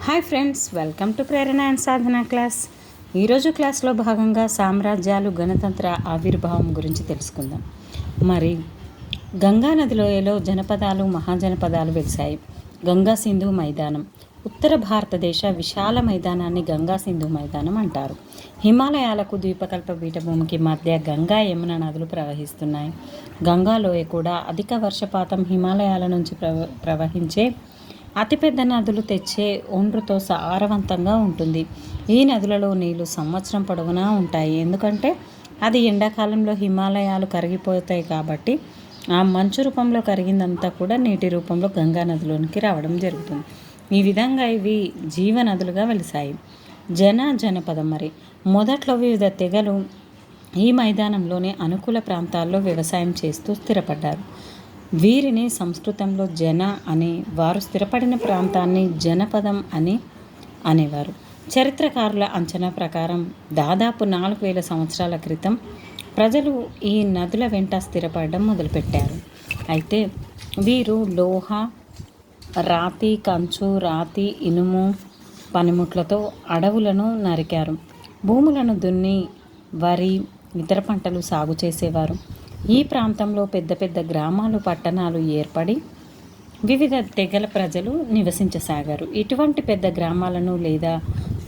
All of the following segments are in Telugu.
Hi friends, welcome to Prerana and Sadhana class. ఈరోజు క్లాస్లో భాగంగా సామ్రాజ్యాలు, గణతంత్ర ఆవిర్భావం గురించి తెలుసుకుందాం. మరి గంగా నదిలోయలో జనపదాలు, మహాజనపదాలు వెలిశాయి. గంగా సింధు మైదానం. ఉత్తర భారతదేశ విశాల మైదానాన్ని గంగా సింధు మైదానం అంటారు. హిమాలయాలకు ద్వీపకల్ప పీఠభూమికి మధ్య గంగా, యమున నదులు ప్రవహిస్తున్నాయి. గంగా లోయ కూడా అధిక వర్షపాతం, హిమాలయాల నుంచి ప్రవహించే అతిపెద్ద నదులు తెచ్చే ఒండ్రుతో సారవంతంగా ఉంటుంది. ఈ నదులలో నీళ్లు సంవత్సరం పొడవునా ఉంటాయి. ఎందుకంటే అది ఎండాకాలంలో హిమాలయాలు కరిగిపోతాయి కాబట్టి ఆ మంచు రూపంలో కరిగిందంతా కూడా నీటి రూపంలో గంగా నదిలోనికి రావడం జరుగుతుంది. ఈ విధంగా ఇవి జీవనదులుగా వెలిశాయి. జనపదం. మరి మొదట్లో వివిధ తెగలు ఈ మైదానంలోని అనుకూల ప్రాంతాల్లో వ్యవసాయం చేస్తూ స్థిరపడ్డారు. వీరిని సంస్కృతంలో జన అని, వారు స్థిరపడిన ప్రాంతాన్ని జనపదం అని అనేవారు. చరిత్రకారుల అంచనా ప్రకారం దాదాపు 4000 సంవత్సరాల క్రితం ప్రజలు ఈ నదుల వెంట స్థిరపడడం మొదలుపెట్టారు. అయితే వీరు లోహ, రాతి, కంచు, రాతి, ఇనుము పనిముట్లతో అడవులను నరికారు. భూములను దున్ని వరి, ఇతర పంటలు సాగు చేసేవారు. ఈ ప్రాంతంలో పెద్ద పెద్ద గ్రామాలు, పట్టణాలు ఏర్పడి వివిధ తెగల ప్రజలు నివసించసాగారు. ఇటువంటి పెద్ద గ్రామాలను లేదా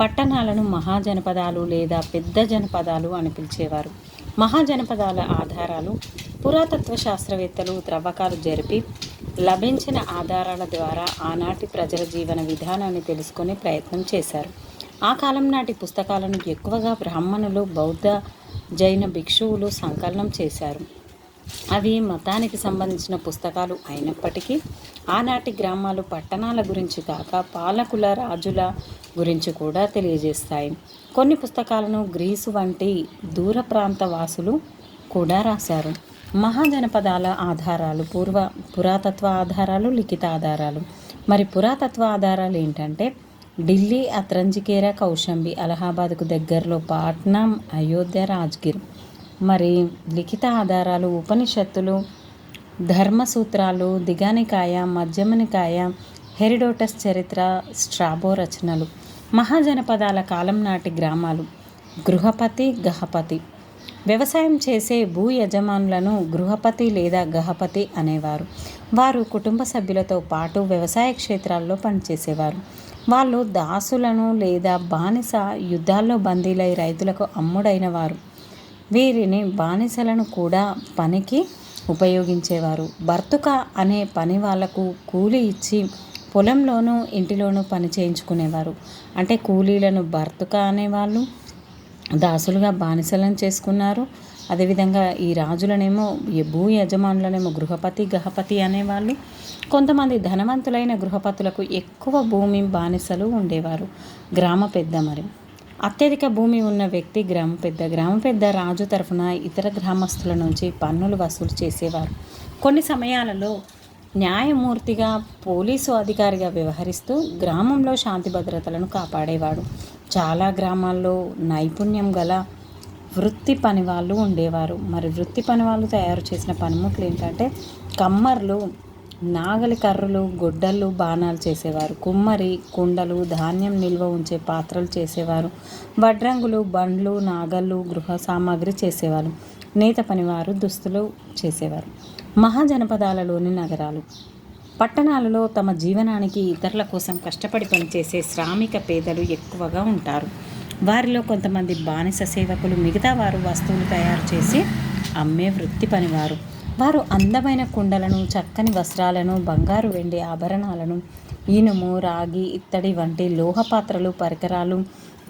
పట్టణాలను మహాజనపదాలు లేదా పెద్ద జనపదాలు అని పిలిచేవారు. మహాజనపదాల ఆధారాలు పురాతత్వ శాస్త్రవేత్తలు త్రవ్వకాలు జరిపి లభించిన ఆధారాల ద్వారా ఆనాటి ప్రజల జీవన విధానాన్ని తెలుసుకునే ప్రయత్నం చేశారు. ఆ కాలం నాటి పుస్తకాలను ఎక్కువగా బ్రాహ్మణులు, బౌద్ధ, జైన భిక్షువులు సంకలనం చేశారు. అవి మతానికి సంబంధించిన పుస్తకాలు అయినప్పటికీ ఆనాటి గ్రామాలు, పట్టణాల గురించి కాక పాలకుల, రాజుల గురించి కూడా తెలియజేస్తాయి. కొన్ని పుస్తకాలను గ్రీసు వంటి దూర ప్రాంత వాసులు కూడా రాశారు. మహాజనపదాల ఆధారాలు పురాతత్వ ఆధారాలు, లిఖిత ఆధారాలు. మరి పురాతత్వ ఆధారాలు ఏంటంటే ఢిల్లీ, అత్రంజికేర, కౌశంబి, అలహాబాద్కు దగ్గరలో పాట్నా, అయోధ్య, రాజ్గిర్. మరి లిఖిత ఆధారాలు ఉపనిషత్తులు, ధర్మసూత్రాలు, దిగానికాయ, మధ్యమనికాయ, హెరిడోటస్ చరిత్ర, స్ట్రాబో రచనలు. మహాజనపదాల కాలం నాటి గ్రామాలు గృహపతి, గహపతి. వ్యవసాయం చేసే భూ యజమానులను గృహపతి లేదా గహపతి అనేవారు. వారు కుటుంబ సభ్యులతో పాటు వ్యవసాయ క్షేత్రాల్లో పనిచేసేవారు. వాళ్ళు దాసులను లేదా బానిస యుద్ధాల్లో బందీలై రైతులకు అమ్ముడైన వారు. వీరిని బానిసలను కూడా పనికి ఉపయోగించేవారు. బర్తుక అనే పని వాళ్లకు కూలి ఇచ్చి పొలంలోనూ ఇంటిలోనూ పని చేయించుకునేవారు. అంటే కూలీలను బర్తుక అనేవాళ్ళు, దాసులుగా బానిసలను చేసుకున్నారు. అదేవిధంగా ఈ రాజులనేమో, ఈ భూ యజమానులనేమో గృహపతి, గహపతి అనేవాళ్ళు. కొంతమంది ధనవంతులైన గృహపతులకు ఎక్కువ భూమి, బానిసలు ఉండేవారు. గ్రామ పెద్ద. మరి అత్యధిక భూమి ఉన్న వ్యక్తి గ్రామ పెద్ద. గ్రామ పెద్ద రాజు తరఫున ఇతర గ్రామస్తుల నుంచి పన్నులు వసూలు చేసేవారు. కొన్ని సమయాలలో న్యాయమూర్తిగా, పోలీసు అధికారిగా వ్యవహరిస్తూ గ్రామంలో శాంతి భద్రతలను కాపాడేవాడు. చాలా గ్రామాల్లో నైపుణ్యం గల వృత్తి పనివాళ్ళు ఉండేవారు. మరి వృత్తి పనివాళ్ళు తయారు చేసిన పనిముట్లు ఏంటంటే కమ్మర్లు, నాగలి కర్రలు, గొడ్డళ్ళు, బాణాలు చేసేవారు. కుమ్మరి కుండలు, ధాన్యం నిల్వ ఉంచే పాత్రలు చేసేవారు. వడ్రంగులు బండ్లు, నాగళ్ళు, గృహ సామాగ్రి చేసేవారు. నేత పనివారు దుస్తులు చేసేవారు. మహాజనపదాలలోని నగరాలు, పట్టణాలలో తమ జీవనానికి ఇతరుల కోసం కష్టపడి పనిచేసే శ్రామిక పేదలు ఎక్కువగా ఉంటారు. వారిలో కొంతమంది బానిస సేవకులు, మిగతా వారు వస్తువులు తయారు చేసి అమ్మే వృత్తి పనివారు. వారు అందమైన కుండలను, చక్కని వస్త్రాలను, బంగారు, వెండి ఆభరణాలను, ఇనుము, రాగి, ఇత్తడి వంటి లోహ పాత్రలు, పరికరాలు,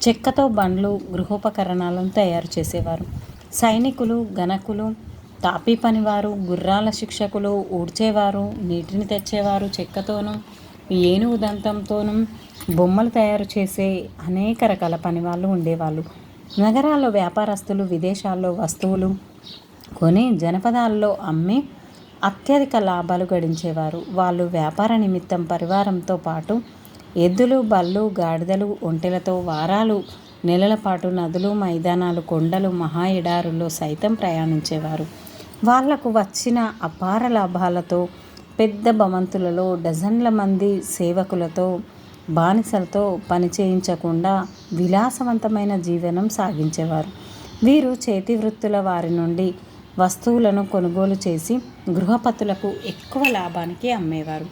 చెక్కతో బండ్లు, గృహోపకరణాలను తయారు చేసేవారు. సైనికులు, గణకులు, తాపీ పనివారు, గుర్రాల శిక్షకులు, ఊడ్చేవారు, నీటిని తెచ్చేవారు, చెక్కతోనూ ఏనుగు దంతంతోనూ బొమ్మలు తయారు చేసే అనేక రకాల పనివాళ్ళు ఉండేవాళ్ళు. నగరాల్లో వ్యాపారస్తులు విదేశాల్లో వస్తువులు కొని జనపదాల్లో అమ్మి అత్యధిక లాభాలు గడించేవారు. వాళ్ళు వ్యాపార నిమిత్తం పరివారంతో పాటు ఎద్దులు, బళ్ళు, గాడిదలు, ఒంటెలతో వారాలు, నెలల పాటు నదులు, మైదానాలు, కొండలు, మహా ఎడారుల్లో సైతం ప్రయాణించేవారు. వాళ్లకు వచ్చిన అపార లాభాలతో పెద్ద భవంతులలో డజన్ల మంది సేవకులతో బానిసలతో పని చేయించకుండా విలాసవంతమైన జీవనం సాగించేవారు. వీరు చేతి వృత్తుల వారి నుండి వస్తువులను కొనుగోలు చేసి గృహపతులకు ఎక్కువ లాభానికి అమ్మేవారు.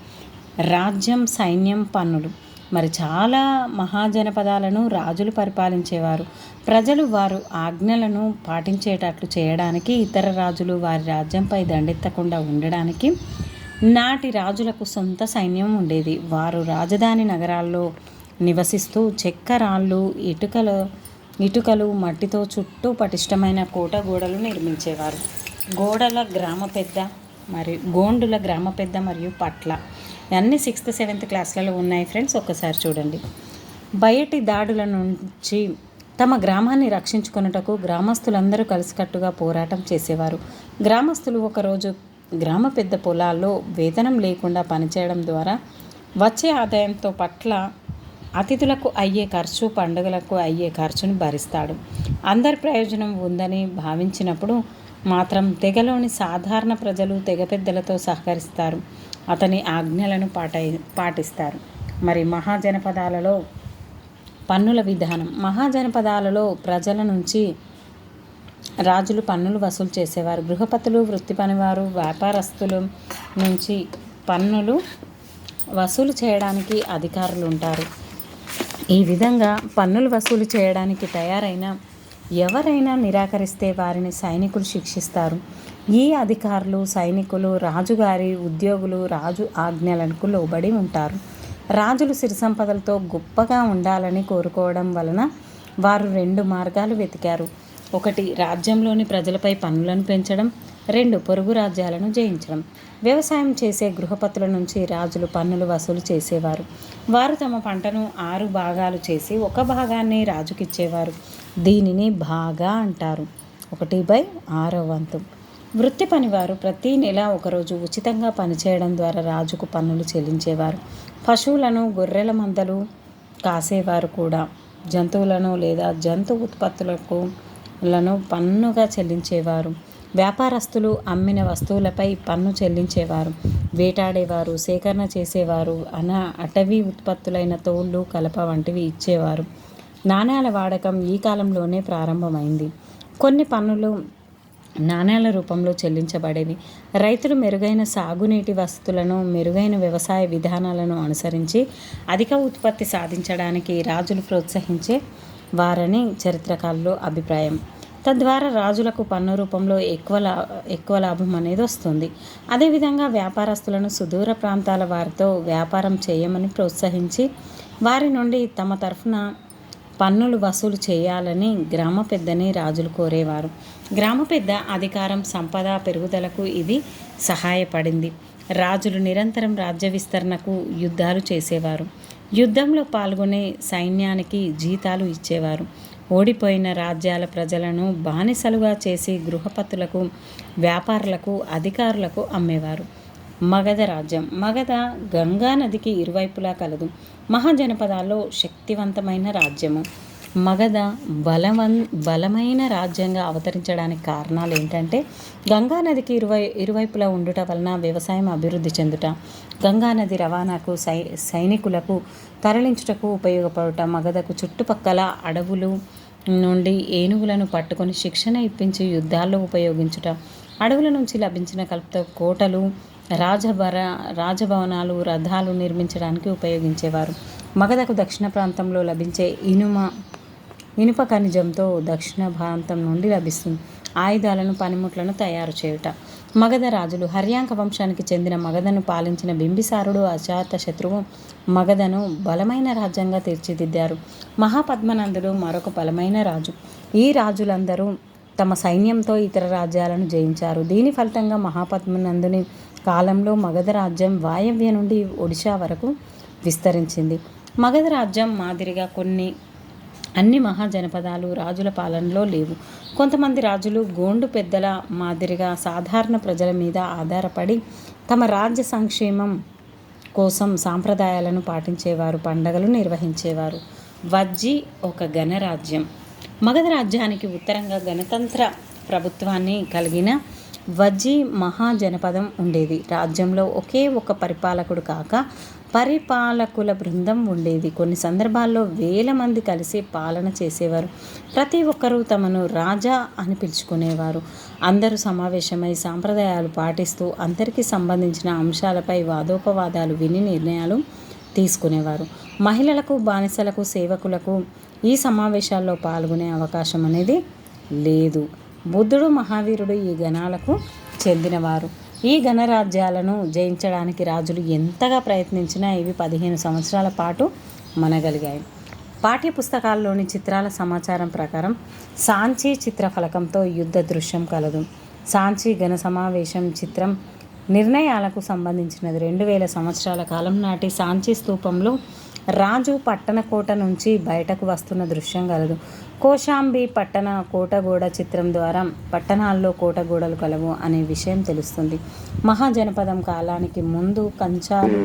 రాజ్యం, సైన్యం, పన్నులు. మరి చాలా మహాజనపదాలను రాజులు పరిపాలించేవారు. ప్రజలు వారు ఆజ్ఞలను పాటించేటట్లు చేయడానికి, ఇతర రాజులు వారి రాజ్యంపై దండెత్తకుండా ఉండడానికి నాటి రాజులకు సొంత సైన్యం ఉండేది. వారు రాజధాని నగరాల్లో నివసిస్తూ చెక్క, రాళ్ళు, ఇటుకలు, మట్టితో చుట్టూ పటిష్టమైన కోట గోడలు నిర్మించేవారు. గోండుల గ్రామ పెద్ద మరియు పట్ల అన్నీ 6th 7th క్లాస్లలో ఉన్నాయి ఫ్రెండ్స్, ఒక్కసారి చూడండి. బయటి దాడుల నుంచి తమ గ్రామాన్ని రక్షించుకొనుటకు గ్రామస్తులందరూ కలిసికట్టుగా పోరాటం చేసేవారు. గ్రామస్తులు ఒకరోజు గ్రామ పెద్ద పొలాల్లో వేతనం లేకుండా పనిచేయడం ద్వారా వచ్చే ఆదాయంతో పట్ల అతిథులకు అయ్యే ఖర్చు, పండుగలకు అయ్యే ఖర్చును భరిస్తాడు. అందరి ప్రయోజనం ఉందని భావించినప్పుడు మాత్రం తెగలోని సాధారణ ప్రజలు తెగ పెద్దలతో సహకరిస్తారు, అతని ఆజ్ఞలను పాటిస్తారు. మరి మహాజనపదాలలో పన్నుల విధానం. మహాజనపదాలలో ప్రజల నుంచి రాజులు పన్నులు వసూలు చేసేవారు. గృహపతులు, వృత్తి పనివారు, వ్యాపారస్తుల నుంచి పన్నులు వసూలు చేయడానికి అధికారులు ఉంటారు. ఈ విధంగా పన్నులు వసూలు చేయడానికి తయారైన ఎవరైనా నిరాకరిస్తే వారిని సైనికులు శిక్షిస్తారు. ఈ అధికారులు, సైనికులు రాజుగారి ఉద్యోగులు, రాజు ఆజ్ఞలకు లోబడి ఉంటారు. రాజులు సిరి సంపదలతో గొప్పగా ఉండాలని కోరుకోవడం వలన వారు 2 మార్గాలు వెతికారు. 1. రాజ్యంలోని ప్రజలపై పన్నులను పెంచడం. 2. పొరుగు రాజ్యాలను జయించడం. వ్యవసాయం చేసే గృహపతుల నుంచి రాజులు పన్నులు వసూలు చేసేవారు. వారు తమ పంటను 6 భాగాలు చేసి 1 భాగాన్ని రాజుకిచ్చేవారు. దీనిని భాగా అంటారు. 1/6 వృత్తి పనివారు ప్రతి నెల ఒకరోజు ఉచితంగా పనిచేయడం ద్వారా రాజుకు పన్నులు చెల్లించేవారు. పశువులను, గొర్రెల మందలు కాసేవారు కూడా జంతువులను లేదా జంతు ఉత్పత్తులను పన్నుగా చెల్లించేవారు. వ్యాపారస్తులు అమ్మిన వస్తువులపై పన్ను చెల్లించేవారు. వేటాడేవారు, సేకరణ చేసేవారు అటవీ ఉత్పత్తులైన తోళ్ళు, కలప వంటివి ఇచ్చేవారు. నాణేల వాడకం ఈ కాలంలోనే ప్రారంభమైంది. కొన్ని పన్నులు నాణేల రూపంలో చెల్లించబడేవి. రైతులు మెరుగైన సాగునీటి వసతులను, మెరుగైన వ్యవసాయ విధానాలను అనుసరించి అధిక ఉత్పత్తి సాధించడానికి రాజులు ప్రోత్సహించే వారని చరిత్రకారుల అభిప్రాయం. తద్వారా రాజులకు పన్ను రూపంలో ఎక్కువ లాభం అనేది వస్తుంది. అదేవిధంగా వ్యాపారస్తులను సుదూర ప్రాంతాల వారితో వ్యాపారం చేయమని ప్రోత్సహించి వారి నుండి తమ తరఫున పన్నులు వసూలు చేయాలని గ్రామ పెద్దని రాజులు కోరేవారు. గ్రామ పెద్ద అధికారం, సంపద పెరుగుదలకు ఇది సహాయపడింది. రాజులు నిరంతరం రాజ్య విస్తరణకు యుద్ధాలు చేసేవారు. యుద్ధంలో పాల్గొనే సైన్యానికి జీతాలు ఇచ్చేవారు. ఓడిపోయిన రాజ్యాల ప్రజలను బానిసలుగా చేసి గృహపతులకు, వ్యాపారులకు, అధికారులకు అమ్మేవారు. మగధ రాజ్యం. మగధ గంగా నదికి ఇరువైపులా కలదు. మహాజనపదాల్లో శక్తివంతమైన రాజ్యము. మగధ బలమైన రాజ్యంగా అవతరించడానికి కారణాలు ఏంటంటే గంగా నదికి ఇరువైపులా ఉండుట వలన వ్యవసాయం అభివృద్ధి చెందుట, గంగా నది రవాణాకు, సైనికులకు తరలించుటకు ఉపయోగపడుట, మగధకు చుట్టుపక్కల అడవులు నుండి ఏనుగులను పట్టుకొని శిక్షణ ఇప్పించి యుద్ధాల్లో ఉపయోగించుట, అడవుల నుంచి లభించిన కలుపుతో కోటలు, రాజభవనాలు, రథాలు నిర్మించడానికి ఉపయోగించేవారు. మగధకు దక్షిణ ప్రాంతంలో లభించే ఇనుప ఖనిజంతో దక్షిణ ప్రాంతం నుండి లభిస్తుంది. ఆయుధాలను, పనిముట్లను తయారు చేయుట. మగధ రాజులు. హర్యాంక వంశానికి చెందిన మగధను పాలించిన బింబిసారుడు అజాత శత్రువు మగధను బలమైన రాజ్యంగా తీర్చిదిద్దారు. మహాపద్మనందుడు మరొక బలమైన రాజు. ఈ రాజులందరూ తమ సైన్యంతో ఇతర రాజ్యాలను జయించారు. దీని ఫలితంగా మహాపద్మనందుని కాలంలో మగధ రాజ్యం వాయవ్య నుండి ఒడిశా వరకు విస్తరించింది. మగధ రాజ్యం మాదిరిగా అన్ని మహాజనపదాలు రాజుల పాలనలో లేవు. కొంతమంది రాజులు గోండు పెద్దల మాదిరిగా సాధారణ ప్రజల మీద ఆధారపడి తమ రాజ్య సంక్షేమం కోసం సాంప్రదాయాలను పాటించేవారు, పండగలు నిర్వహించేవారు. వజ్జి ఒక గణరాజ్యం. మగధ రాజ్యానికి ఉత్తరంగా గణతంత్ర ప్రభుత్వాన్ని కలిగిన వజ్జి మహాజనపదం ఉండేది. రాజ్యంలో ఒకే ఒక పరిపాలకుడు కాక పరిపాలకుల బృందం ఉండేది. కొన్ని సందర్భాల్లో వేల మంది కలిసి పాలన చేసేవారు. ప్రతి ఒక్కరూ తమను రాజా అని పిలుచుకునేవారు. అందరూ సమావేశమై సాంప్రదాయాలు పాటిస్తూ అందరికీ సంబంధించిన అంశాలపై వాదోపవాదాలు విని నిర్ణయాలు తీసుకునేవారు. మహిళలకు, బానిసలకు, సేవకులకు ఈ సమావేశాల్లో పాల్గొనే అవకాశం అనేది లేదు. బుద్ధుడు, మహావీరుడు ఈ గణాలకు చెందినవారు. ఈ గణరాజ్యాలను జయించడానికి రాజులు ఎంతగా ప్రయత్నించినా ఇవి 15 సంవత్సరాల పాటు మనగలిగాయి. పాఠ్య పుస్తకాల్లోని చిత్రాల సమాచారం ప్రకారం సాంచి చిత్రఫలకంతో యుద్ధ దృశ్యం కలదు. సాంచి ఘన సమావేశం చిత్రం నిర్ణయాలకు సంబంధించినది. 2000 సంవత్సరాల కాలం నాటి సాంచి స్తూపంలో రాజు పట్టణ కోట నుంచి బయటకు వస్తున్న దృశ్యం కలదు. కోశాంబి పట్టణ కోటగోడ చిత్రం ద్వారా పట్టణాల్లో కోటగోడలు కలవు అనే విషయం తెలుస్తుంది. మహాజనపదం కాలానికి ముందు కంచాలు,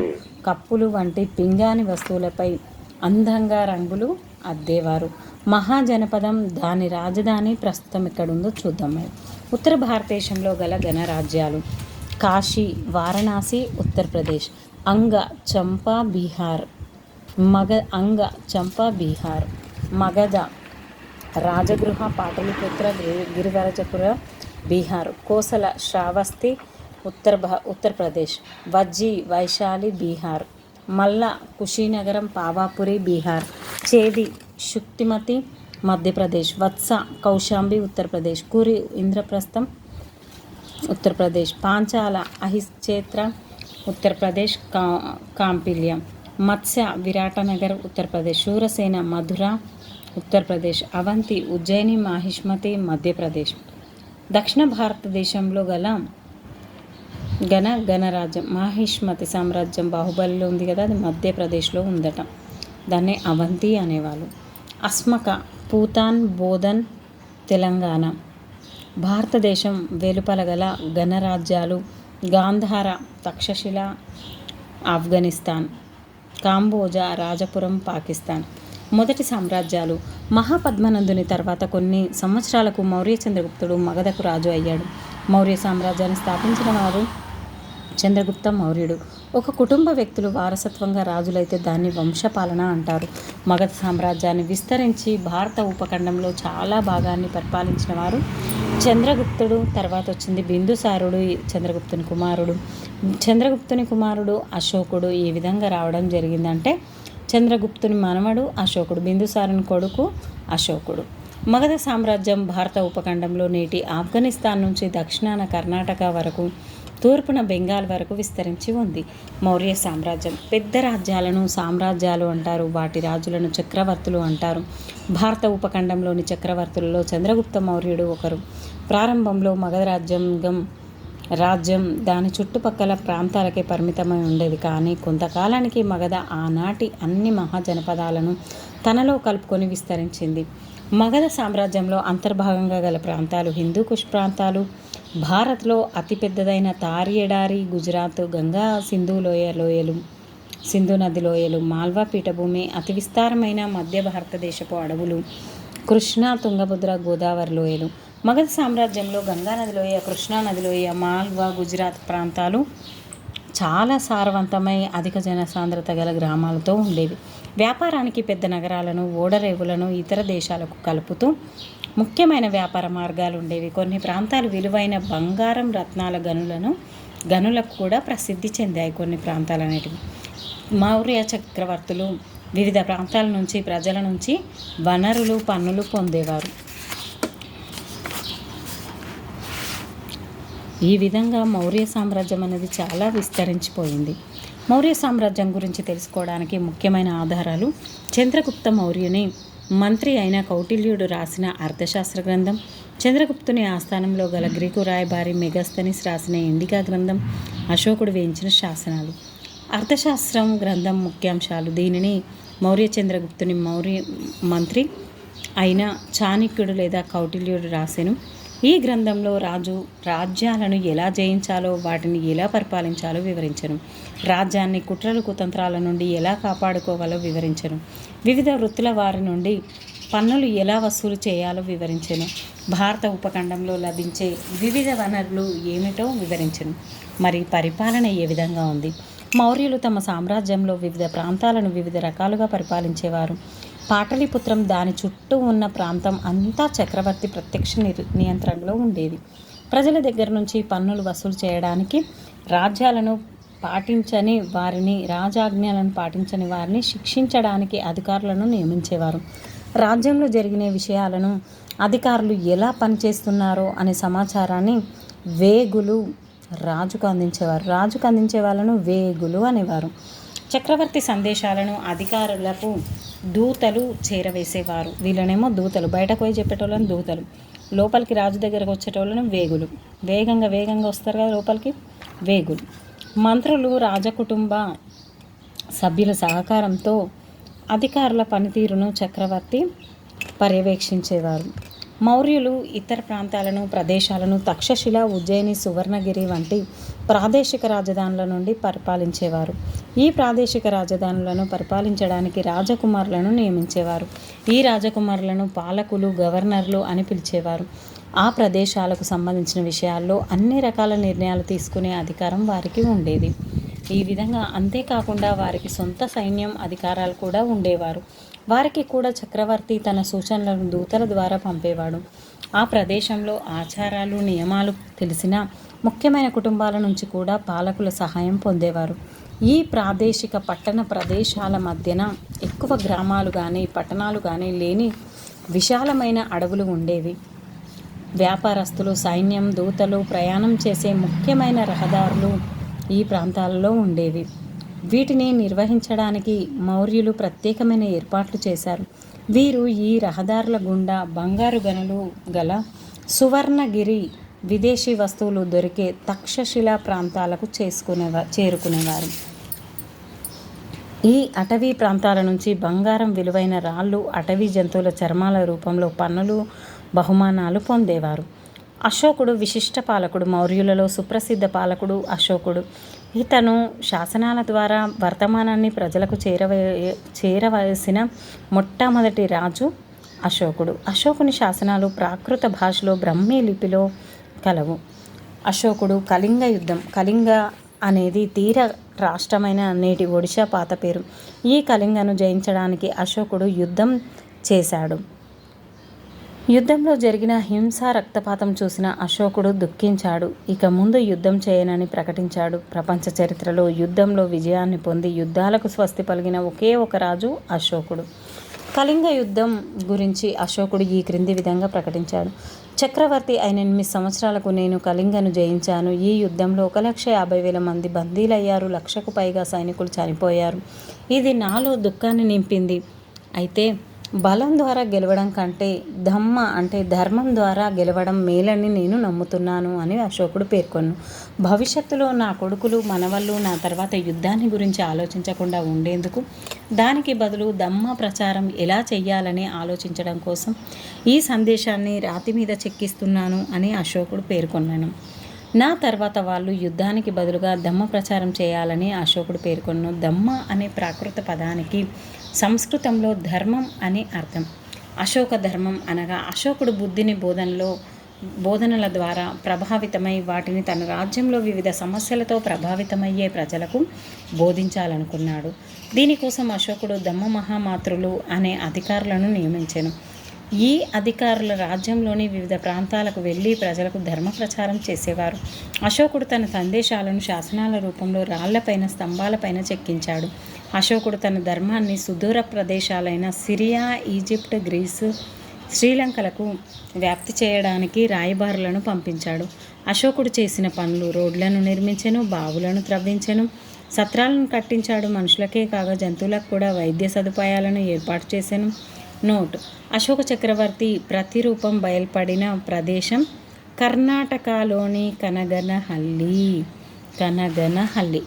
కప్పులు వంటి పింగాణి వస్తువులపై అందంగా రంగులు అద్దేవారు. మహాజనపదం దాని రాజధాని ప్రస్తుతం ఎక్కడుందో చూద్దాం. ఉత్తర భారతదేశంలో గల గణరాజ్యాలు: కాశీ, వారణాసి ఉత్తరప్రదేశ్, అంగ, చంపా బీహార్, బీహార్, మగధ, రాజగృహ, పాటలిపుత్ర, గిరివరజపుర బీహార్, కోసల, శ్రావస్తి ఉత్తరప్రదేశ్, వజ్జి, వైశాలి బీహార్, మల్ల, కుషీనగరం, పావాపురి బీహార్, చేది, శుక్తిమతి మధ్యప్రదేశ్, వత్స, కౌశాంబి ఉత్తరప్రదేశ్, కురి, ఇంద్రప్రస్థం ఉత్తరప్రదేశ్, పాంచాల, అహిక్షేత్ర ఉత్తరప్రదేశ్, కాంపిల్య, మత్స్య, విరాటనగర్ ఉత్తరప్రదేశ్, శూరసేన, మధుర ఉత్తరప్రదేశ్, అవంతి, ఉజ్జయిని, మాహిష్మతి మధ్యప్రదేశ్. దక్షిణ భారతదేశంలో గల గణరాజ్యం మాహిష్మతి సామ్రాజ్యం బాహుబలిలో ఉంది కదా, అది మధ్యప్రదేశ్లో ఉందట. దాన్ని అవంతి అనేవాళ్ళు. అస్మక, పూతాన్, బోధన్ తెలంగాణ. భారతదేశం వెలుపల గల గణరాజ్యాలు: గాంధార, తక్షశిల ఆఫ్ఘనిస్తాన్, కాంబోజా, రాజపురం పాకిస్తాన్. మొదటి సామ్రాజ్యాలు: మహాపద్మనందుని తర్వాత కొన్ని సంవత్సరాలకు మౌర్య చంద్రగుప్తుడు మగధకు రాజు అయ్యాడు. మౌర్య సామ్రాజ్యాన్ని స్థాపించిన వారు చంద్రగుప్త మౌర్యుడు. ఒక కుటుంబ వ్యక్తులు వారసత్వంగా రాజులైతే దాన్ని వంశపాలన అంటారు. మగధ సామ్రాజ్యాన్ని విస్తరించి భారత ఉపఖండంలో చాలా భాగాన్ని పరిపాలించిన వారు చంద్రగుప్తుడు. తర్వాత వచ్చింది బిందుసారుడు, చంద్రగుప్తుని కుమారుడు అశోకుడు. ఈ విధంగా రావడం జరిగిందంటే చంద్రగుప్తుని మనవడు అశోకుడు, బిందుసారుని కొడుకు అశోకుడు. మగధ సామ్రాజ్యం భారత ఉపఖండంలో నేటి ఆఫ్ఘనిస్తాన్ నుంచి దక్షిణాన కర్ణాటక వరకు, తూర్పున బెంగాల్ వరకు విస్తరించి ఉంది. మౌర్య సామ్రాజ్యం: పెద్ద రాజ్యాలను సామ్రాజ్యాలు అంటారు. వాటి రాజులను చక్రవర్తులు అంటారు. భారత ఉపఖండంలోని చక్రవర్తులలో చంద్రగుప్త మౌర్యుడు ఒకరు. ప్రారంభంలో మగధ రాజ్యం దాని చుట్టుపక్కల ప్రాంతాలకే పరిమితమై ఉండేది. కానీ కొంతకాలానికి మగధ ఆనాటి అన్ని మహాజనపదాలను తనలో కలుపుకొని విస్తరించింది. మగధ సామ్రాజ్యంలో అంతర్భాగంగా గల ప్రాంతాలు హిందూ కుష్ ప్రాంతాలు, భారత్లో అతిపెద్దదైన తార్ ఎడారి, గుజరాత్, గంగా సింధు నది లోయలు, మాల్వా పీఠభూమి, అతి విస్తారమైన మధ్య భారతదేశపు అడవులు, కృష్ణా, తుంగభద్ర, గోదావరి లోయలు. మగధ సామ్రాజ్యంలో గంగా నది లోయ, కృష్ణా నది లోయ, మాల్వా, గుజరాత్ ప్రాంతాలు చాలా సారవంతమై అధిక జనసాంద్రత గల గ్రామాలతో ఉండేవి. వ్యాపారానికి పెద్ద నగరాలను, ఓడరేవులను ఇతర దేశాలకు కలుపుతూ ముఖ్యమైన వ్యాపార మార్గాలు ఉండేవి. కొన్ని ప్రాంతాలు విలువైన బంగారం, రత్నాల గనులకు కూడా ప్రసిద్ధి చెందాయి. కొన్ని ప్రాంతాలు అనేటివి. మౌర్య చక్రవర్తులు వివిధ ప్రాంతాల నుంచి ప్రజల నుంచి వనరులు, పన్నులు పొందేవారు. ఈ విధంగా మౌర్య సామ్రాజ్యం అనేది చాలా విస్తరించిపోయింది. మౌర్య సామ్రాజ్యం గురించి తెలుసుకోవడానికి ముఖ్యమైన ఆధారాలు చంద్రగుప్త మౌర్యుని మంత్రి అయిన కౌటిల్యుడు రాసిన అర్థశాస్త్ర గ్రంథం, చంద్రగుప్తుని ఆస్థానంలో గల గ్రీకు రాయబారి మెగస్తనిస్ రాసిన ఇండికా గ్రంథం, అశోకుడు వేయించిన శాసనాలు. అర్థశాస్త్రం గ్రంథం ముఖ్యాంశాలు: దీనిని మౌర్య చంద్రగుప్తుని మంత్రి అయిన చాణక్యుడు లేదా కౌటిల్యుడు రాసెను. ఈ గ్రంథంలో రాజ్యాలను ఎలా జయించాలో, వాటిని ఎలా పరిపాలించాలో వివరించను. రాజ్యాన్ని కుట్రలు కుతంత్రాల నుండి ఎలా కాపాడుకోవాలో వివరించను. వివిధ వృత్తుల వారి నుండి పన్నులు ఎలా వసూలు చేయాలో వివరించను. భారత ఉపఖండంలో లభించే వివిధ వనరులు ఏమిటో వివరించను. మరి పరిపాలన ఏ విధంగా ఉంది? మౌర్యులు తమ సామ్రాజ్యంలో వివిధ ప్రాంతాలను వివిధ రకాలుగా పరిపాలించేవారు. పాటలీపుత్రం దాని చుట్టూ ఉన్న ప్రాంతం అంతా చక్రవర్తి ప్రత్యక్ష నియంత్రణలో ఉండేది. ప్రజల దగ్గర నుంచి పన్నులు వసూలు చేయడానికి, రాజ్యాలను పాటించని వారిని, రాజాజ్ఞలను పాటించని వారిని శిక్షించడానికి అధికారులను నియమించేవారు. రాజ్యంలో జరిగిన విషయాలను అధికారులు ఎలా పనిచేస్తున్నారో అనే సమాచారాన్ని వేగులు రాజుకు అందించే వాళ్ళను వేగులు అనేవారు. చక్రవర్తి సందేశాలను అధికారులకు దూతలు చేరవేసేవారు. వీళ్ళనేమో దూతలు, బయటకు పోయి చెప్పేటోళ్ళని దూతలు, లోపలికి రాజు దగ్గరకు వచ్చేటోళ్ళను వేగులు. వేగంగా వస్తారు కదా లోపలికి, వేగులు. మంత్రులు, రాజకుటుంబ సభ్యుల సహకారంతో అధికారుల పనితీరును చక్రవర్తి పర్యవేక్షించేవారు. మౌర్యులు ఇతర ప్రాంతాలను, ప్రదేశాలను తక్షశిల, ఉజ్జయిని, సువర్ణగిరి వంటి ప్రాదేశిక రాజధానుల నుండి పరిపాలించేవారు. ఈ ప్రాదేశిక రాజధానులను పరిపాలించడానికి రాజకుమారులను నియమించేవారు. ఈ రాజకుమారులను పాలకులు, గవర్నర్లు అని పిలిచేవారు. ఆ ప్రదేశాలకు సంబంధించిన విషయాల్లో అన్ని రకాల నిర్ణయాలు తీసుకునే అధికారం వారికి ఉండేది. ఈ విధంగా అంతేకాకుండా వారికి సొంత సైన్యం, అధికారాలు కూడా ఉండేవారు. వారికి కూడా చక్రవర్తి తన సూచనలను దూతల ద్వారా పంపేవాడు. ఆ ప్రదేశంలో ఆచారాలు, నియమాలు తెలిసిన ముఖ్యమైన కుటుంబాల నుంచి కూడా పాలకుల సహాయం పొందేవారు. ఈ ప్రాదేశిక పట్టణ ప్రదేశాల మధ్యన ఎక్కువ గ్రామాలు కానీ, పట్టణాలు కానీ లేని విశాలమైన అడవులు ఉండేవి. వ్యాపారస్తులు, సైన్యం, దూతలు ప్రయాణం చేసే ముఖ్యమైన రహదారులు ఈ ప్రాంతాలలో ఉండేవి. వీటిని నిర్వహించడానికి మౌర్యులు ప్రత్యేకమైన ఏర్పాట్లు చేశారు. వీరు ఈ రహదారుల గుండా బంగారు గనులు గల సువర్ణగిరి, విదేశీ వస్తువులు దొరికే తక్షశిల ప్రాంతాలకు చేరుకునేవారు. ఈ అటవీ ప్రాంతాల నుంచి బంగారం, విలువైన రాళ్ళు, అటవీ జంతువుల చర్మాల రూపంలో పన్నులు, బహుమానాలు పొందేవారు. అశోకుడు విశిష్ట పాలకుడు. మౌర్యులలో సుప్రసిద్ధ పాలకుడు అశోకుడు. ఇతను శాసనాల ద్వారా వర్తమానాన్ని ప్రజలకు చేరవలసిన మొట్టమొదటి రాజు అశోకుడు. అశోకుని శాసనాలు ప్రాకృత భాషలో బ్రహ్మీ లిపిలో కలవు. అశోకుడు కళింగ యుద్ధం. కళింగ అనేది తీర రాష్ట్రమైన నేటి ఒడిశా పాత పేరు. ఈ కళింగను జయించడానికి అశోకుడు యుద్ధం చేశాడు. యుద్ధంలో జరిగిన హింస, రక్తపాతం చూసిన అశోకుడు దుఃఖించాడు. ఇక ముందు యుద్ధం చేయనని ప్రకటించాడు. ప్రపంచ చరిత్రలో యుద్ధంలో విజయాన్ని పొంది యుద్ధాలకు స్వస్తి పలికిన ఒకే ఒక రాజు అశోకుడు. కళింగ యుద్ధం గురించి అశోకుడు ఈ క్రింది విధంగా ప్రకటించాడు. చక్రవర్తి అయిన 8 సంవత్సరాలకు నేను కళింగను జయించాను. ఈ యుద్ధంలో 1,50,000 మంది బందీలయ్యారు. 1,00,000కు పైగా సైనికులు చనిపోయారు. ఇది నాలో దుఃఖాన్ని నింపింది. అయితే బలం ద్వారా గెలవడం కంటే ధర్మం ద్వారా గెలవడం మేలని నేను నమ్ముతున్నాను అని అశోకుడు పేర్కొన్నాడు. భవిష్యత్తులో నా కొడుకులు, మనవళ్ళు నా తర్వాత యుద్ధాన్ని గురించి ఆలోచించకుండా ఉండేందుకు, దానికి బదులు ధమ్మ ప్రచారం ఎలా చెయ్యాలని ఆలోచించడం కోసం ఈ సందేశాన్ని రాతి మీద చెక్కిస్తున్నాను అని అశోకుడు పేర్కొన్నాను. నా తర్వాత వాళ్ళు యుద్ధానికి బదులుగా ధమ్మ ప్రచారం చేయాలని అశోకుడు పేర్కొన్నాను. ధమ్మ అనే ప్రాకృత పదానికి సంస్కృతంలో ధర్మం అని అర్థం. అశోక ధర్మం అనగా అశోకుడు బుద్ధిని బోధనల ద్వారా ప్రభావితమై వాటిని తన రాజ్యంలో వివిధ సమస్యలతో ప్రభావితమయ్యే ప్రజలకు బోధించాలనుకున్నాడు. దీనికోసం అశోకుడు ధమ్మ మహామాత్రులు అనే అధికారులను నియమించెను. ఈ అధికారుల రాజ్యంలోని వివిధ ప్రాంతాలకు వెళ్ళి ప్రజలకు ధర్మ ప్రచారం చేసేవారు. అశోకుడు తన సందేశాలను శాసనాల రూపంలో రాళ్లపైన, స్తంభాలపైన చెక్కించాడు. అశోకుడు తన ధర్మాన్ని సుదూర ప్రదేశాలైన సిరియా, ఈజిప్ట్, గ్రీసు, శ్రీలంకలకు వ్యాప్తి చేయడానికి రాయబారులను పంపించాడు. అశోకుడు చేసిన పనులు: రోడ్లను నిర్మించెను, బావులను త్రవ్వించెను, సత్రాలను కట్టించాడు. మనుషులకే కాగా జంతువులకు కూడా వైద్య సదుపాయాలను ఏర్పాటు చేశాను. నోట్: అశోక చక్రవర్తి ప్రతిరూపం బయల్పడిన ప్రదేశం కర్ణాటకలోని కనగనహల్లి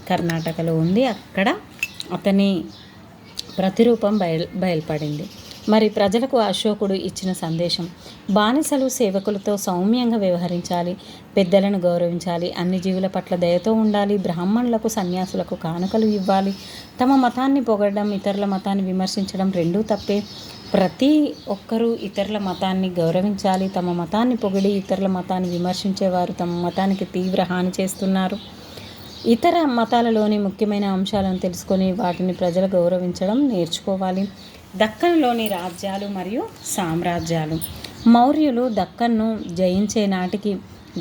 కర్ణాటకలో ఉంది. అక్కడ అతని ప్రతిరూపం బయల్పడింది. మరి ప్రజలకు అశోకుడు ఇచ్చిన సందేశం: బానిసలు సేవకులతో సౌమ్యంగా వ్యవహరించాలి, పెద్దలను గౌరవించాలి, అన్ని జీవుల పట్ల దయతో ఉండాలి, బ్రాహ్మణులకు, సన్యాసులకు కానుకలు ఇవ్వాలి, తమ మతాన్ని పొగడడం, ఇతరుల మతాన్ని విమర్శించడం రెండూ తప్పే. ప్రతి ఒక్కరూ ఇతరుల మతాన్ని గౌరవించాలి. తమ మతాన్ని పొగిడి ఇతరుల మతాన్ని విమర్శించేవారు తమ మతానికి తీవ్ర హాని చేస్తున్నారు. ఇతర మతాలలోని ముఖ్యమైన అంశాలను తెలుసుకొని వాటిని ప్రజలు గౌరవించడం నేర్చుకోవాలి. దక్కన్లోని రాజ్యాలు మరియు సామ్రాజ్యాలు. మౌర్యులు దక్కన్ను జయించే నాటికి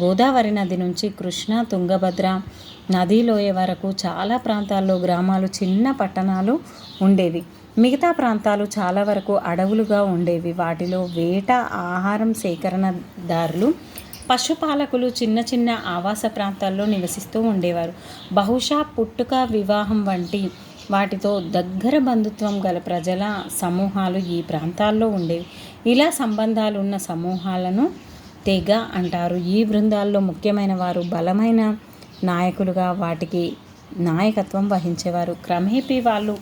గోదావరి నది నుంచి కృష్ణ, తుంగభద్ర నదీలోయ వరకు చాలా ప్రాంతాల్లో గ్రామాలు, చిన్న పట్టణాలు ఉండేవి. మిగతా ప్రాంతాలు చాలా వరకు అడవులుగా ఉండేవి. వాటిలో వేట, ఆహారం సేకరణదారులు, పశుపాలకులు చిన్న చిన్న ఆవాస ప్రాంతాల్లో నివసిస్తూ ఉండేవారు. బహుశా పుట్టుక, వివాహం వంటి వాటితో దగ్గర బంధుత్వం గల ప్రజల సమూహాలు ఈ ప్రాంతాల్లో ఉండేవి. ఇలా సంబంధాలు ఉన్న సమూహాలను తెగ అంటారు. ఈ బృందాల్లో ముఖ్యమైన వారు బలమైన నాయకులుగా వాటికి నాయకత్వం వహించేవారు. క్రమేపీ వాళ్ళు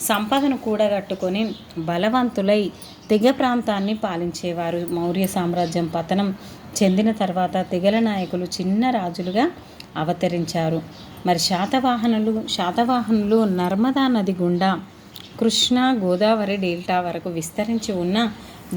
సంపదను కూడగట్టుకొని బలవంతులై తెగ ప్రాంతాన్ని పాలించేవారు. మౌర్య సామ్రాజ్యం పతనం చెందిన తర్వాత తెగల నాయకులు చిన్న రాజులుగా అవతరించారు. మరి శాతవాహనులు నర్మదా నది గుండా కృష్ణా, గోదావరి డెల్టా వరకు విస్తరించి ఉన్న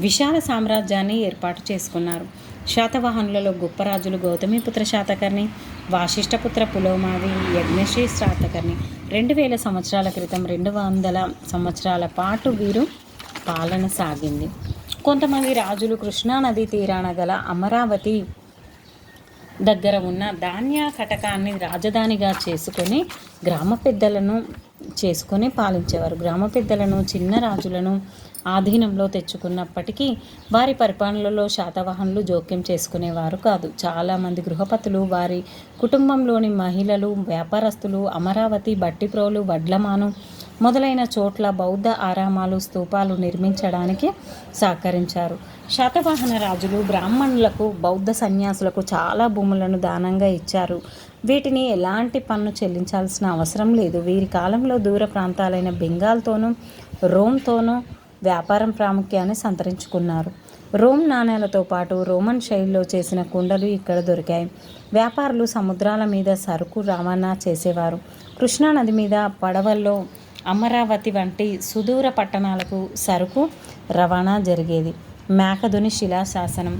విశాల సామ్రాజ్యాన్ని ఏర్పాటు చేసుకున్నారు. శాతవాహనులలో గొప్ప రాజులు గౌతమిపుత్ర శాతకర్ణి, వాసిష్ఠపుత్ర పులోమావి, యజ్ఞశ్రీ శాతకర్ణి. 2000 సంవత్సరాల క్రితం 200 సంవత్సరాల పాటు వీరు పాలన సాగింది. కొంతమంది రాజులు కృష్ణానదీ తీరాన గల అమరావతి దగ్గర ఉన్న ధాన్య కటకాన్ని రాజధానిగా చేసుకొని పాలించేవారు. గ్రామ పెద్దలను, చిన్న రాజులను ఆధీనంలో తెచ్చుకున్నప్పటికీ వారి పరిపాలనలో శాతవాహనులు జోక్యం చేసుకునేవారు కాదు. చాలామంది గృహపతులు, వారి కుటుంబంలోని మహిళలు, వ్యాపారస్తులు అమరావతి, బట్టిప్రోలు, వడ్లమాను మొదలైన చోట్ల బౌద్ధ ఆరామాలు, స్తూపాలు నిర్మించడానికి సహకరించారు. శాతవాహన రాజులు బ్రాహ్మణులకు, బౌద్ధ సన్యాసులకు చాలా భూములను దానంగా ఇచ్చారు. వీటిని ఎలాంటి పన్ను చెల్లించాల్సిన అవసరం లేదు. వీరి కాలంలో దూర ప్రాంతాలైన బెంగాల్తోనూ, రోమ్తోనూ వ్యాపారం ప్రాముఖ్యాన్ని సంతరించుకున్నారు. రోమ్ నాణేలతో పాటు రోమన్ శైలిలో చేసిన కుండలు ఇక్కడ దొరికాయి. వ్యాపారులు సముద్రాల మీద సరుకు రవాణా చేసేవారు. కృష్ణానది మీద పడవల్లో అమరావతి వంటి సుదూర పట్టణాలకు సరుకు రవాణా జరిగేది. మేకధుని శిలాశాసనం.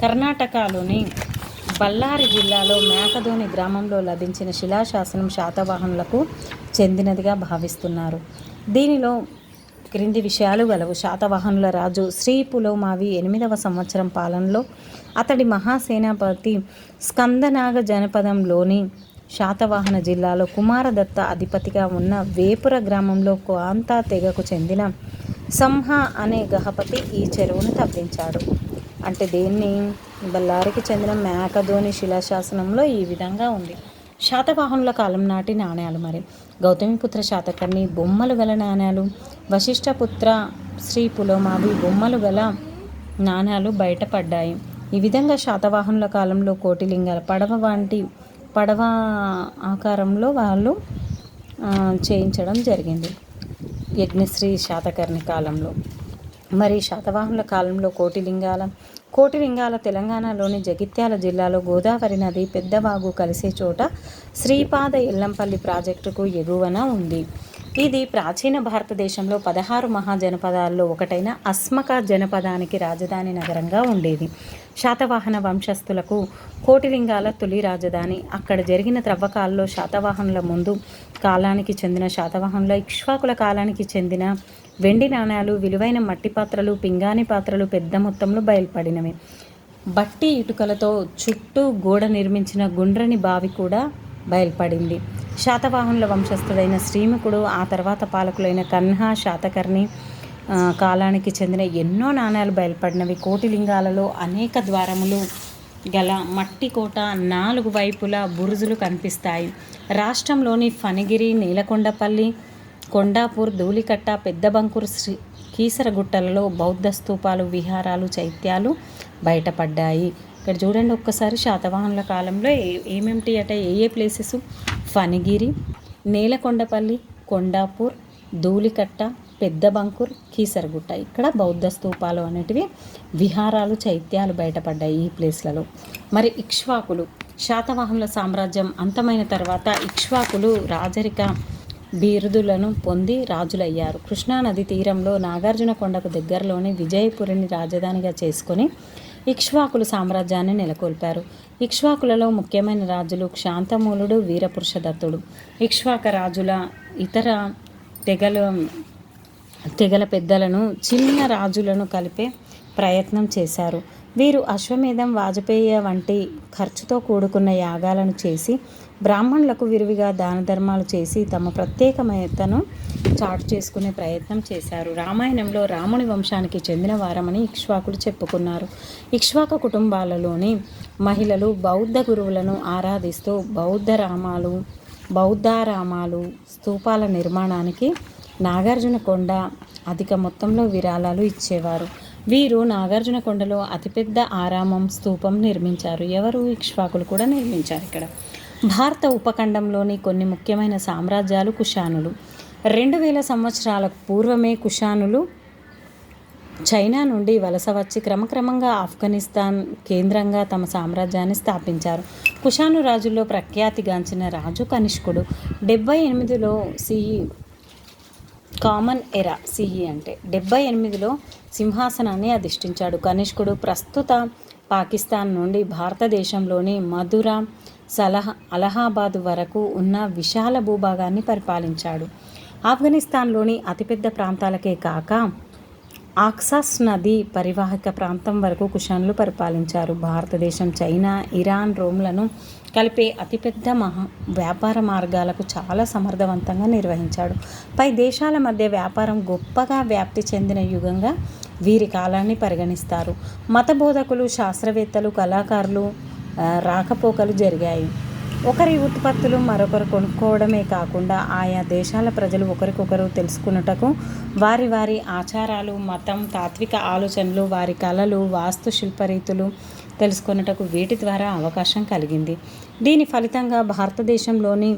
కర్ణాటకలోని బళ్ళారి జిల్లాలో మేకధోని గ్రామంలో లభించిన శిలాశాసనం శాతవాహనులకు చెందినదిగా భావిస్తున్నారు. దీనిలో క్రింది విషయాలు గలవు. శాతవాహనుల రాజు శ్రీ పులోమావి 8వ సంవత్సరం పాలనలో అతడి మహాసేనాపతి స్కందనాగ జనపదంలోని శాతవాహన జిల్లాలో కుమారదత్త అధిపతిగా ఉన్న వేపుర గ్రామంలో కాంతా తెగకు చెందిన సంహ అనే గహపతి ఈ చెరువును తవ్వించాడు. అంటే దేన్ని? బళ్ళారికి చెందిన మేకధోని శిలాశాసనంలో ఈ విధంగా ఉంది. శాతవాహనుల కాలం నాటి నాణ్యాలు. మరి గౌతమిపుత్ర శాతకర్ణి బొమ్మలు గల నాణ్యాలు, వశిష్ఠపుత్ర శ్రీ పులోమావి బొమ్మలు గల నాణ్యాలు బయటపడ్డాయి. ఈ విధంగా శాతవాహనుల కాలంలో కోటిలింగాల పడవ ఆకారంలో వాళ్ళు చేయించడం జరిగింది యజ్ఞశ్రీ శాతకర్ణి కాలంలో. మరి శాతవాహనుల కాలంలో కోటిలింగాల తెలంగాణలోని జగిత్యాల జిల్లాలో గోదావరి నది పెద్దవాగు కలిసే చోట శ్రీపాద ఎల్లంపల్లి ప్రాజెక్టుకు ఎగువన ఉంది. ఇది ప్రాచీన భారతదేశంలో 16 మహాజనపదాల్లో ఒకటైన అస్మక జనపదానికి రాజధాని నగరంగా ఉండేది. శాతవాహన వంశస్థులకు కోటిలింగాల తొలి రాజధాని. అక్కడ జరిగిన త్రవ్వకాల్లో శాతవాహనుల ముందు కాలానికి చెందిన శాతవాహనుల, ఇక్ష్వాకుల కాలానికి చెందిన వెండి నాణ్యాలు, విలువైన మట్టి పాత్రలు, పింగాణి పాత్రలు పెద్ద మొత్తంలో బయలుపడినవి. బట్టి ఇటుకలతో చుట్టూ గోడ నిర్మించిన గుండ్రని బావి కూడా బయలుపడింది. శాతవాహనుల వంశస్థుడైన శ్రీముఖుడు, ఆ తర్వాత పాలకులైన కన్హ, శాతకర్ణి కాలానికి చెందిన ఎన్నో నాణ్యాలు బయలుపడినవి. కోటిలింగాలలో అనేక ద్వారములు గల మట్టి కోట, 4 వైపులా బురుజులు కనిపిస్తాయి. రాష్ట్రంలోని ఫణిగిరి, నీలకొండపల్లి, కొండాపూర్, ధూళికట్ట, పెద్దబంకూరు, కీసరగుట్టలలో బౌద్ధ స్తూపాలు, విహారాలు, చైత్యాలు బయటపడ్డాయి. ఇక్కడ చూడండి ఒక్కసారి శాతవాహనుల కాలంలో ఏమేమిటి అంటే ఏ ప్లేసెస్: ఫణిగిరి, నేలకొండపల్లి, కొండాపూర్, ధూళికట్ట, పెద్దబంకూర్, కీసరగుట్ట. ఇక్కడ బౌద్ధ స్తూపాలు అనేటివి, విహారాలు, చైత్యాలు బయటపడ్డాయి ఈ ప్లేస్లలో. మరి ఇక్ష్వాకులు. శాతవాహనుల సామ్రాజ్యం అంతమైన తర్వాత ఇక్ష్వాకులు రాజరిక బిరుదులను పొంది రాజులయ్యారు. కృష్ణానది తీరంలో నాగార్జున కొండకు దగ్గరలోని విజయపురిని రాజధానిగా చేసుకొని ఇక్ష్వాకులు సామ్రాజ్యాన్ని నెలకొల్పారు. ఇక్ష్వాకులలో ముఖ్యమైన రాజులు శాంతమూలుడు, వీరపురుషదత్తుడు. ఇక్ష్వాక రాజుల ఇతర తెగల పెద్దలను చిన్న రాజులను కలిపే ప్రయత్నం చేశారు. వీరు అశ్వమేధం, వాజపేయ వంటి ఖర్చుతో కూడుకున్న యాగాలను చేసి బ్రాహ్మణులకు విరివిగా దాన ధర్మాలు చేసి తమ ప్రత్యేకతను చాటు చేసుకునే ప్రయత్నం చేశారు. రామాయణంలో రాముని వంశానికి చెందిన వారమని ఇక్ష్వాకులు చెప్పుకున్నారు. ఇక్ష్వాక కుటుంబాలలోని మహిళలు బౌద్ధ గురువులను ఆరాధిస్తూ బౌద్ధారామాలు, స్తూపాల నిర్మాణానికి నాగార్జునకొండ అధిక మొత్తంలో విరాళాలు ఇచ్చేవారు. వీరు నాగార్జునకొండలో అతిపెద్ద ఆరామం, స్తూపం నిర్మించారు. ఎవరు? ఇక్ష్వాకులు కూడా నిర్మించారు. ఇక్కడ భారత ఉపఖండంలోని కొన్ని ముఖ్యమైన సామ్రాజ్యాలు కుషానులు. 2000 సంవత్సరాలకు పూర్వమే కుషానులు చైనా నుండి వలస వచ్చి క్రమక్రమంగా ఆఫ్ఘనిస్తాన్ కేంద్రంగా తమ సామ్రాజ్యాన్ని స్థాపించారు. కుషాను రాజుల్లో ప్రఖ్యాతిగాంచిన రాజు కనిష్కుడు 78లో సిఈ కామన్ ఎరా సిఈ అంటే 78లో సింహాసనాన్ని అధిష్ఠించాడు. కనిష్కుడు ప్రస్తుత పాకిస్తాన్ నుండి భారతదేశంలోని మధుర, అలహాబాద్ వరకు ఉన్న విశాల భూభాగాన్ని పరిపాలించాడు. ఆఫ్ఘనిస్తాన్లోని అతిపెద్ద ప్రాంతాలకే కాక ఆక్సాస్ నది పరివాహక ప్రాంతం వరకు కుషాన్లు పరిపాలించారు. భారతదేశం, చైనా, ఇరాన్, రోమ్లను కలిపే అతిపెద్ద వ్యాపార మార్గాలకు చాలా సమర్థవంతంగా నిర్వహించాడు. పై దేశాల మధ్య వ్యాపారం గొప్పగా వ్యాప్తి చెందిన యుగంగా వీరి కాలాన్ని పరిగణిస్తారు. మత బోధకులు, శాస్త్రవేత్తలు, కళాకారులు రాకపోకలు జరిగాయి. ఒకరి ఉత్పత్తులు మరొకరు కొనుక్కోవడమే కాకుండా ఆయా దేశాల ప్రజలు ఒకరికొకరు తెలుసుకున్నటకు వారి వారి ఆచారాలు, మతం, తాత్విక ఆలోచనలు, వారి కళలు, వాస్తు శిల్పరీతులు తెలుసుకున్నటకు వీటి ద్వారా అవకాశం కలిగింది. దీని ఫలితంగా భారతదేశంలోని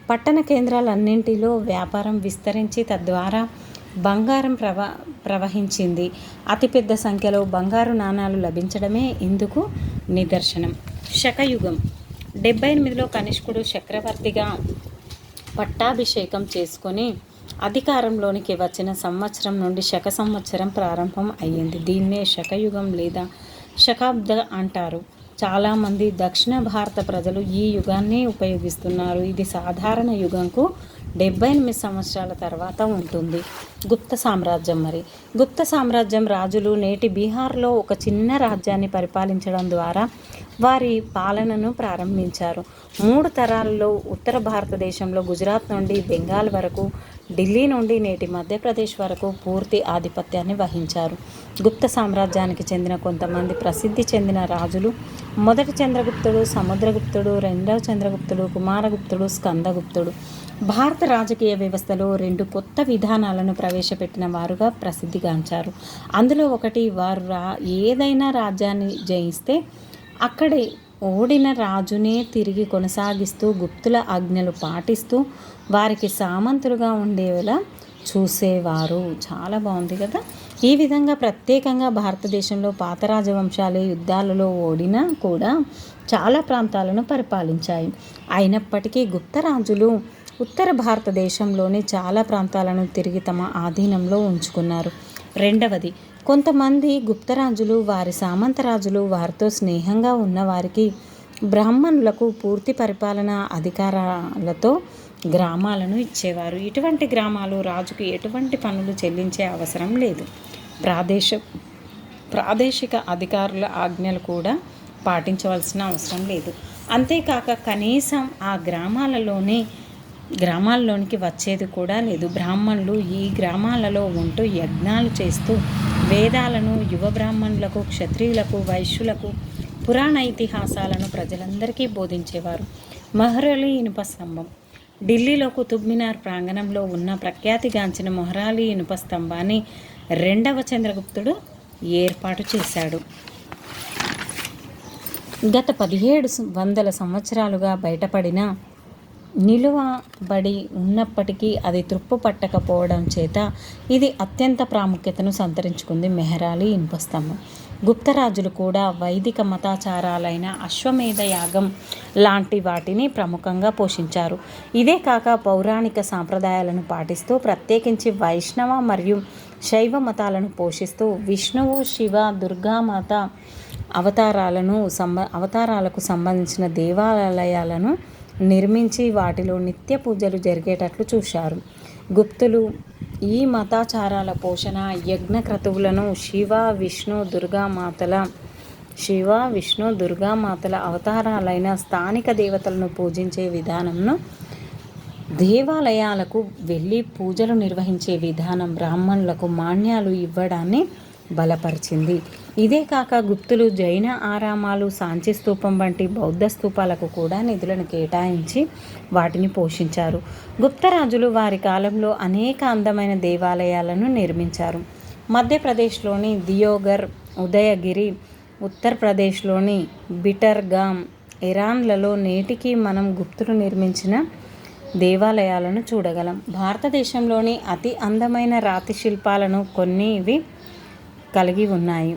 పట్టణ కేంద్రాలన్నింటిలో వ్యాపారం విస్తరించి తద్వారా బంగారం ప్రవహించింది. అతిపెద్ద సంఖ్యలో బంగారు నాణాలు లభించడమే ఇందుకు నిదర్శనం. శకయుగం 78లో కనిష్కుడు చక్రవర్తిగా పట్టాభిషేకం చేసుకొని అధికారంలోనికి వచ్చిన సంవత్సరం నుండి శక సంవత్సరం ప్రారంభం అయ్యింది. దీన్నే శకయుగం లేదా శకాబ్ద అంటారు. చాలామంది దక్షిణ భారత ప్రజలు ఈ యుగాన్ని ఉపయోగిస్తున్నారు. ఇది సాధారణ యుగంకు 78 సంవత్సరాల తర్వాత ఉంటుంది. గుప్త సామ్రాజ్యం. గుప్త సామ్రాజ్యం రాజులు నేటి బీహార్లో ఒక చిన్న రాజ్యాన్ని పరిపాలించడం ద్వారా వారి పాలనను ప్రారంభించారు. 3 తరాలలో ఉత్తర భారతదేశంలో గుజరాత్ నుండి బెంగాల్ వరకు, ఢిల్లీ నుండి నేటి మధ్యప్రదేశ్ వరకు పూర్తి ఆధిపత్యాన్ని వహించారు. గుప్త సామ్రాజ్యానికి చెందిన కొంతమంది ప్రసిద్ధి చెందిన రాజులు: మొదటి చంద్రగుప్తుడు, సముద్రగుప్తుడు, రెండవ చంద్రగుప్తుడు, కుమారగుప్తుడు, స్కందగుప్తుడు. భారత రాజకీయ వ్యవస్థలో 2 కొత్త విధానాలను ప్రవేశపెట్టిన వారుగా ప్రసిద్ధిగాంచారు. అందులో ఒకటి, వారు ఏదైనా రాజ్యాన్ని జయిస్తే అక్కడి ఓడిన రాజునే తిరిగి కొనసాగిస్తూ గుప్తుల ఆజ్ఞలు పాటిస్తూ వారికి సామంతులుగా ఉండేలా చూసేవారు. చాలా బాగుంది కదా. ఈ విధంగా ప్రత్యేకంగా భారతదేశంలో పాత రాజవంశాలు యుద్ధాలలో ఓడినా కూడా చాలా ప్రాంతాలను పరిపాలించాయి. అయినప్పటికీ గుప్త రాజులు ఉత్తర భారతదేశంలోని చాలా ప్రాంతాలను తిరిగి తమ ఆధీనంలో ఉంచుకున్నారు. రెండవది, కొంతమంది గుప్తరాజులు వారి సామంతరాజులు వారితో స్నేహంగా ఉన్నవారికి బ్రాహ్మణులకు పూర్తి పరిపాలనా అధికారాలతో గ్రామాలను ఇచ్చేవారు. ఇటువంటి గ్రామాలు రాజుకు ఎటువంటి పన్నులు చెల్లించే అవసరం లేదు. ప్రాదేశిక అధికారుల ఆజ్ఞలు కూడా పాటించవలసిన అవసరం లేదు. అంతేకాక కనీసం ఆ గ్రామాల్లోనికి వచ్చేది కూడా లేదు. బ్రాహ్మణులు ఈ గ్రామాలలో ఉంటూ యజ్ఞాలు చేస్తూ వేదాలను యువ బ్రాహ్మణులకు, క్షత్రియులకు, వైశ్యులకు, పురాణ ఇతిహాసాలను ప్రజలందరికీ బోధించేవారు. మెహ్రౌలి ఇనుప స్తంభం. ఢిల్లీలో కుతుబ్ మినార్ ప్రాంగణంలో ఉన్న ప్రఖ్యాతిగాంచిన మెహ్రౌలి ఇనుప స్తంభాన్ని 2వ చంద్రగుప్తుడు ఏర్పాటు చేశాడు. గత 1700 సంవత్సరాలుగా బయటపడిన నిలువబడి ఉన్నప్పటికీ అది తుప్పు పట్టకపోవడం చేత ఇది అత్యంత ప్రాముఖ్యతను సంతరించుకుంది. మెహ్రౌలి ఇనుప స్తంభం. గుప్తరాజులు కూడా వైదిక మతాచారాలైన అశ్వమేధ యాగం లాంటి వాటిని ప్రముఖంగా పోషించారు. ఇదే కాక పౌరాణిక సాంప్రదాయాలను పాటిస్తూ ప్రత్యేకించి వైష్ణవ మరియు శైవ మతాలను పోషిస్తూ విష్ణువు, శివ, దుర్గామాత, అవతారాలకు సంబంధించిన దేవాలయాలను నిర్మించి వాటిలో నిత్య పూజలు జరిగేటట్లు చూశారు. గుప్తులు ఈ మతాచారాల పోషణ యజ్ఞక్రతువులను శివ విష్ణు దుర్గామాతల అవతారాలైన స్థానిక దేవతలను పూజించే విధానంను, దేవాలయాలకు వెళ్ళి పూజలు నిర్వహించే విధానం బ్రాహ్మణులకు మాన్యాలు ఇవ్వడాన్ని బలపరిచింది. ఇదే కాక గుప్తులు జైన ఆరామాలు, సాంచి స్తూపం వంటి బౌద్ధ స్తూపాలకు కూడా నిధులను కేటాయించి వాటిని పోషించారు. గుప్తరాజులు వారి కాలంలో అనేక అందమైన దేవాలయాలను నిర్మించారు. మధ్యప్రదేశ్లోని దియోగర్, ఉదయగిరి, ఉత్తరప్రదేశ్లోని బిటర్గామ్, ఇరాన్లలో నేటికి మనం గుప్తులు నిర్మించిన దేవాలయాలను చూడగలం. భారతదేశంలోని అతి అందమైన రాతి శిల్పాలను కొన్ని ఇవి కలిగి ఉన్నాయి.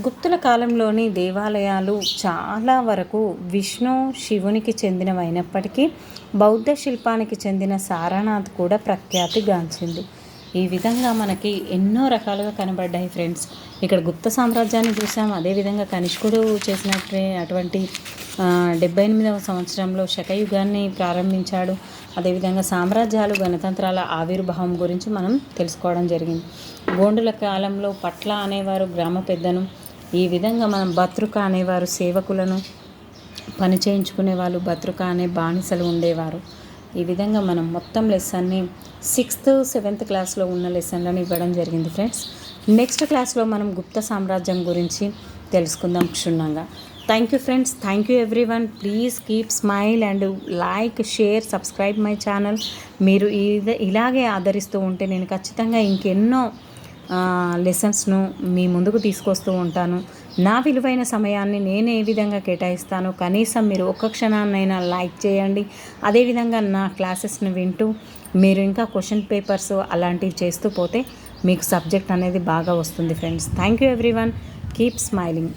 గుప్తుల కాలంలోని దేవాలయాలు చాలా వరకు విష్ణు శివునికి చెందినవైనప్పటికీ బౌద్ధ శిల్పానికి చెందిన సారనాథ్ కూడా ప్రఖ్యాతిగాంచింది. ఈ విధంగా మనకి ఎన్నో రకాలుగా కనబడ్డాయి ఫ్రెండ్స్. ఇక్కడ గుప్త సామ్రాజ్యాన్ని చూసాం. అదేవిధంగా కనిష్కుడు అటువంటి 78వ సంవత్సరంలో శకయుగాన్ని ప్రారంభించాడు. అదేవిధంగా సామ్రాజ్యాలు, గణతంత్రాల ఆవిర్భావం గురించి మనం తెలుసుకోవడం జరిగింది. గోండుల కాలంలో పట్ల అనేవారు గ్రామ పెద్దను, ఈ విధంగా మనం బత్రుక అనేవారు సేవకులను, పని చేయించుకునే వాళ్ళు బత్రుక అనే బానిసలు ఉండేవారు. ఈ విధంగా మనం మొత్తం లెసన్ని 6th, 7th క్లాస్లో ఉన్న లెసన్లను ఇవ్వడం జరిగింది ఫ్రెండ్స్. నెక్స్ట్ క్లాస్లో మనం గుప్త సామ్రాజ్యం గురించి తెలుసుకుందాం క్షుణ్ణంగా. Thank you friends. Thank you everyone. Please keep smile and like, share, subscribe my channel. మీరు ఇలాగే ఆదరిస్తూ ఉంటే నేను ఖచ్చితంగా ఇంకెన్నో లెసన్స్ను మీ ముందుకు తీసుకొస్తూ ఉంటాను. నా విలువైన సమయాన్ని నేను ఏ విధంగా కేటాయిస్తానో కనీసం మీరు ఒక్క క్షణాన్నైనా లైక్ చేయండి. అదేవిధంగా నా క్లాసెస్ని వింటూ మీరు ఇంకా క్వశ్చన్ పేపర్స్ అలాంటివి చేస్తూ పోతే మీకు సబ్జెక్ట్ అనేది బాగా వస్తుంది friends. Thank you everyone. Keep smiling.